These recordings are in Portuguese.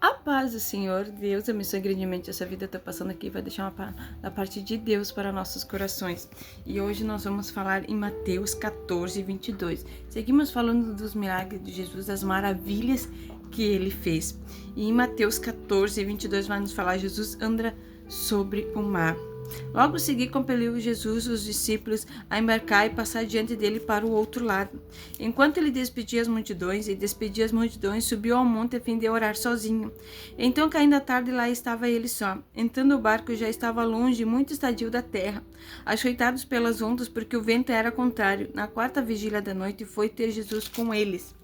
A paz do Senhor, Deus abençoe grandemente essa vida. Tá passando aqui, vai deixar da parte de Deus para nossos corações. E hoje nós vamos falar em Mateus 14, 22. Seguimos falando dos milagres de Jesus, das maravilhas que ele fez. E em Mateus 14, 22 vai nos falar: Jesus anda sobre o mar. Logo a seguir, compeliu Jesus os discípulos a embarcar e passar diante dele para o outro lado. Enquanto ele despedia as multidões, subiu ao monte a fim de orar sozinho. Então, caindo a tarde, lá estava ele só. Entrando o barco, já estava longe, muito estadio da terra, açoitados pelas ondas, porque o vento era contrário. Na quarta vigília da noite, foi ter Jesus com eles.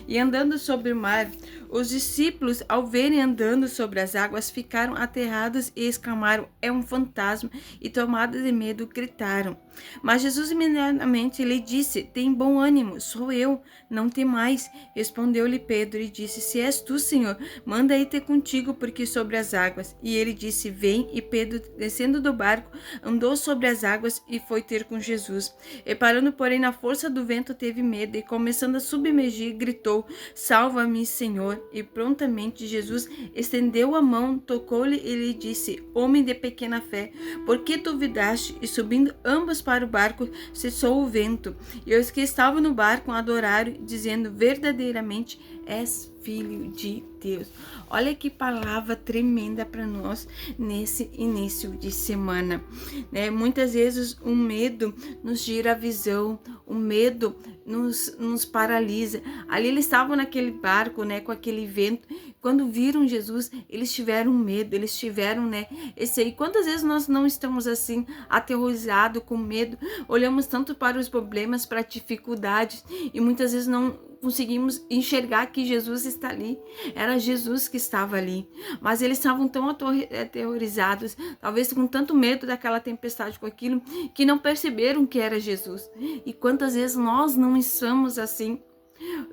E andando sobre o mar, os discípulos, ao verem andando sobre as águas, ficaram aterrados e exclamaram: é um fantasma! E tomados de medo, gritaram. Mas Jesus imediatamente lhe disse: tem bom ânimo, sou eu, não temais. Respondeu-lhe Pedro e disse: se és tu, Senhor, manda ir ter contigo, porque sobre as águas. E ele disse: vem. E Pedro, descendo do barco, andou sobre as águas e foi ter com Jesus. E parando, porém, na força do vento, teve medo e, começando a submergir, gritou: salva-me, Senhor. E prontamente Jesus estendeu a mão, tocou-lhe e lhe disse: homem de pequena fé, por que duvidaste? E subindo ambos para o barco, cessou o vento. E os que estavam no barco adoraram, dizendo: verdadeiramente és filho de Deus. Olha que palavra tremenda para nós nesse início de semana, né? Muitas vezes o medo nos gira a visão, o medo nos paralisa. Ali eles estavam naquele barco, né, com aquele vento. Quando viram Jesus, eles tiveram medo, eles tiveram, né, esse aí. Quantas vezes nós não estamos assim, aterrorizados, com medo, olhamos tanto para os problemas, para dificuldades, e muitas vezes não conseguimos enxergar que Jesus está ali. Era Jesus que estava ali, mas eles estavam tão aterrorizados, talvez com tanto medo daquela tempestade, com aquilo, que não perceberam que era Jesus. E quantas vezes nós não estamos assim,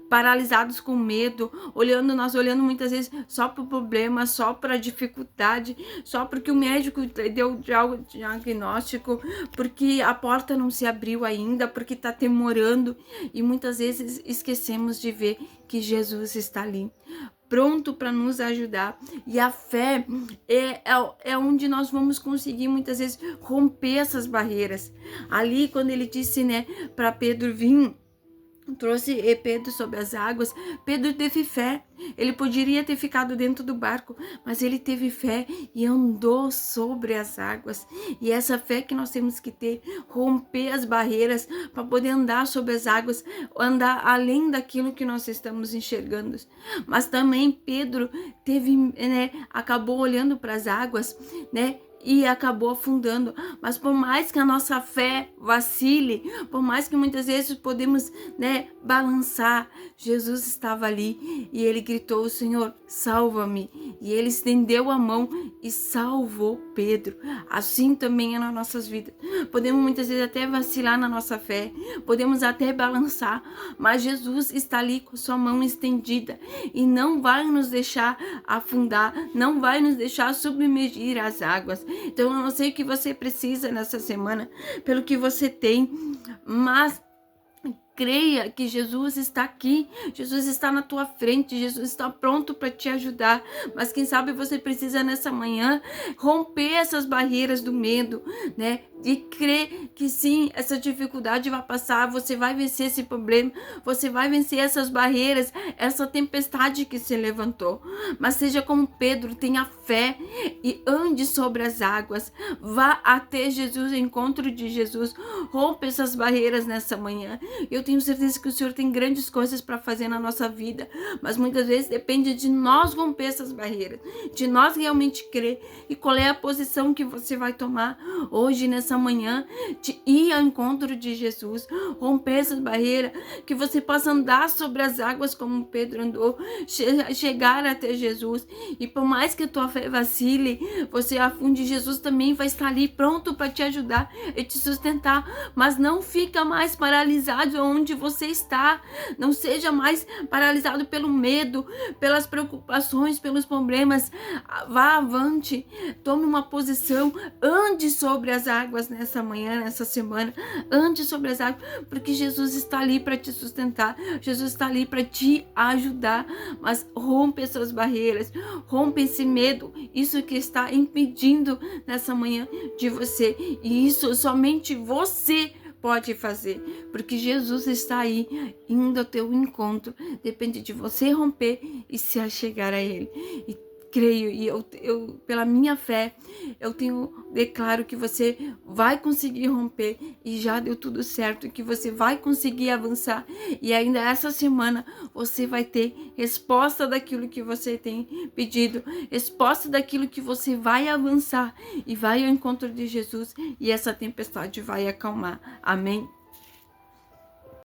paralisados com medo, nós olhando muitas vezes só para o problema, só para a dificuldade, só porque o médico deu diagnóstico, porque a porta não se abriu ainda, porque está demorando, e muitas vezes esquecemos de ver que Jesus está ali, pronto para nos ajudar. E a fé é onde nós vamos conseguir muitas vezes romper essas barreiras. Ali, quando ele disse, né, para Pedro vir, trouxe Pedro sobre as águas, Pedro teve fé. Ele poderia ter ficado dentro do barco, mas ele teve fé e andou sobre as águas. E essa fé que nós temos que ter, romper as barreiras para poder andar sobre as águas, andar além daquilo que nós estamos enxergando. Mas também Pedro teve, né, acabou olhando para as águas, né, e acabou afundando. Mas por mais que a nossa fé vacile, por mais que muitas vezes podemos, né, balançar, Jesus estava ali e ele gritou: Senhor, salva-me. E ele estendeu a mão e salvou Pedro. Assim também é nas nossas vidas. Podemos muitas vezes até vacilar na nossa fé, podemos até balançar, mas Jesus está ali com sua mão estendida e não vai nos deixar afundar, não vai nos deixar submergir as águas. Então eu não sei o que você precisa nessa semana, pelo que você tem, mas creia que Jesus está aqui, Jesus está na tua frente, Jesus está pronto para te ajudar. Mas quem sabe você precisa nessa manhã romper essas barreiras do medo, né? E crer que sim, essa dificuldade vai passar, você vai vencer esse problema, você vai vencer essas barreiras, essa tempestade que se levantou. Mas seja como Pedro, tenha fé e ande sobre as águas, vá até Jesus, encontro de Jesus, rompa essas barreiras nessa manhã. Eu tenho certeza que o Senhor tem grandes coisas para fazer na nossa vida, mas muitas vezes depende de nós romper essas barreiras, de nós realmente crer. E qual é a posição que você vai tomar hoje, nessa manhã, de ir ao encontro de Jesus, romper essas barreiras, que você possa andar sobre as águas como Pedro andou, chegar até Jesus. E por mais que a tua fé vacile, você afunde, Jesus também vai estar ali pronto para te ajudar e te sustentar. Mas não fica mais paralisado onde você está. Não seja mais paralisado pelo medo, pelas preocupações, pelos problemas. Vá avante, tome uma posição, ande sobre as águas nessa manhã, nessa semana. Ande sobre as águas, porque Jesus está ali para te sustentar. Jesus está ali para te ajudar. Mas rompe essas barreiras, rompe esse medo, isso que está impedindo nessa manhã de você. E isso somente você pode fazer, porque Jesus está aí indo ao teu encontro. Depende de você romper e se achegar a Ele. E creio, e eu pela minha fé, declaro que você vai conseguir romper e já deu tudo certo, que você vai conseguir avançar e ainda essa semana você vai ter resposta daquilo que você tem pedido, resposta daquilo que você vai avançar e vai ao encontro de Jesus e essa tempestade vai acalmar. Amém?